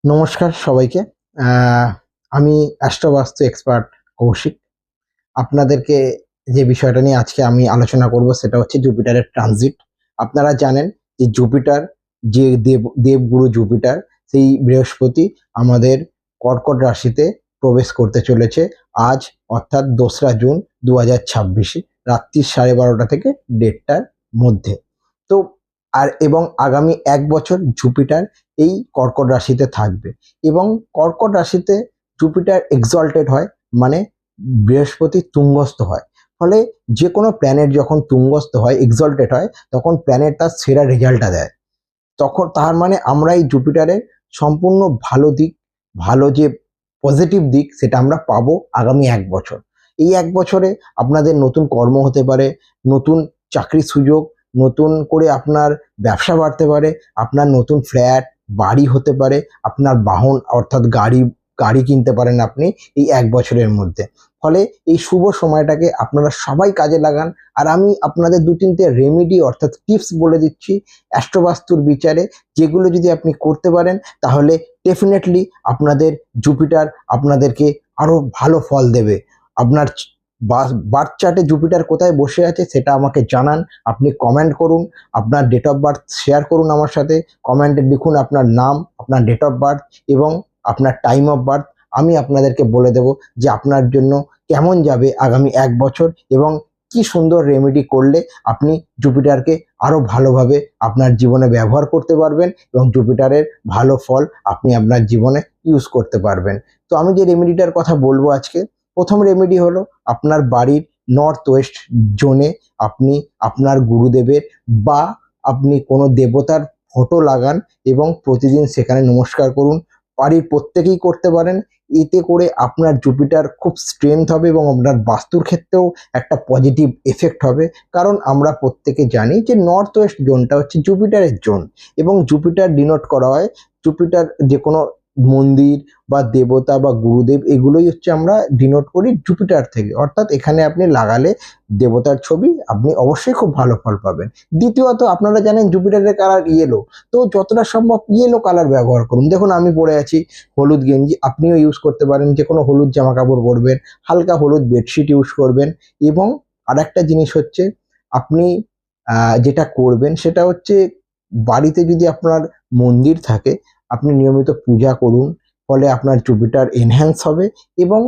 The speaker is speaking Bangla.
নমস্কার সবাইকে। আহ, আমি অ্যাস্ট্রোবাস্তু এক্সপার্ট কৌশিক। আপনাদেরকে যে বিষয়টা নিয়ে আজকে আমি আলোচনা করব সেটা হচ্ছে জুপিটারের ট্রানজিট। আপনারা জানেন যে জুপিটার, যে দেবগুরু জুপিটার, সেই বৃহস্পতি আমাদের কর্কট রাশিতে প্রবেশ করতে চলেছে আজ, অর্থাৎ 2রা জুন 2026 রাত্রি 12:30 থেকে 1:30টার মধ্যে। তো এবং আগামী 1 বছর জুপিটার এই কর্কট রাশিতে থাকবে এবং কর্কট রাশিতে জুপিটার এক্সল্টেড হয়, মানে বৃহস্পতি তুঙ্গস্থ হয়। ফলে যে কোনো প্ল্যানেট যখন তুঙ্গস্থ হয়, এক্সল্টেড হয়, তখন প্ল্যানেট তার সেরা রেজাল্টটা দেয়। তখন তার মানে আমরা এই জুপিটারের সম্পূর্ণ ভালো দিক, ভালো যে পজিটিভ দিক, সেটা আমরা পাবো আগামী 1 বছর। এই 1 বছরে আপনাদের নতুন কর্ম হতে পারে, নতুন চাকরির সুযোগ, নতুন করে আপনার ব্যবসা বাড়তে পারে, আপনার নতুন ফ্ল্যাট, বাড়ি হতে পারে, আপনার বাহন অর্থাৎ গাড়ি গাড়ি কিনতে পারেন আপনি এই 1 বছরের মধ্যে। ফলে এই শুভ সময়টাকে আপনারা সবাই কাজে লাগান। আর আমি আপনাদের 2-3টে রেমেডি অর্থাৎ টিপস বলে দিচ্ছি অ্যাস্ট্রোবাস্তুর বিচারে, যেগুলো যদি আপনি করতে পারেন তাহলে ডেফিনেটলি আপনাদের জুপিটার আপনাদেরকে আরও ভালো ফল দেবে। আপনার বার্থ চার্টে জুপিটার কোথায় বসে আছে সেটা আমাকে জানান, আপনি কমেন্ট করুন, আপনার ডেট অফ বার্থ শেয়ার করুন আমার সাথে। কমেন্টে লিখুন আপনার নাম, আপনার ডেট অফ বার্থ এবং আপনার টাইম অফ বার্থ। আমি আপনাদেরকে বলে দেব যে আপনার জন্য কেমন যাবে আগামী 1 বছর এবং কি সুন্দর রেমেডি করলে আপনি জুপিটারকে আরও ভালোভাবে আপনার জীবনে ব্যবহার করতে পারবেন এবং জুপিটারের ভালো ফল আপনি আপনার জীবনে ইউজ করতে পারবেন। তো আমি যে রেমেডিটার কথা বলবো আজকে, প্রথম রেমেডি হলো আপনার বাড়ির নর্থ ওয়েস্ট জোনে আপনি আপনার গুরুদেবের বা আপনি কোনো দেবতার ফটো লাগান এবং প্রতিদিন সেখানে নমস্কার করুন। বাড়ির প্রত্যেকেই করতে পারেন। এতে করে আপনার জুপিটার খুব স্ট্রেংথ হবে এবং আপনার বাস্তুর ক্ষেত্রেও একটা পজিটিভ এফেক্ট হবে। কারণ আমরা প্রত্যেকে জানি যে নর্থ ওয়েস্ট জোনটা হচ্ছে জুপিটারের জোন এবং জুপিটার ডিনোট করা হয়, জুপিটার যে কোনো মন্দির বা দেবতা বা গুরুদেব, এগুলোই হচ্ছে আমরা ডিনোট করি জুপিটার থেকে। অর্থাৎ এখানে আপনি লাগালে দেবতার ছবি, আপনি অবশ্যই খুব ভালো ফল পাবেন। দ্বিতীয়ত, আপনারা জানেন জুপিটারের কালার ইয়েলো, তো যতটা সম্ভব ইয়েলো কালার ব্যবহার করুন। দেখুন আমি পরে আছি হলুদ গেঞ্জি, আপনিও ইউজ করতে পারেন, যে কোনো হলুদ জামা কাপড় পরবেন, হালকা হলুদ বেডশিট ইউজ করবেন। এবং আরেকটা জিনিস হচ্ছে, আপনি যেটা করবেন সেটা হচ্ছে, বাড়িতে যদি আপনার মন্দির থাকে আপনি নিয়মিত পূজা করুন, ফলে আপনার জুপিটার এনহ্যান্স হবে এবং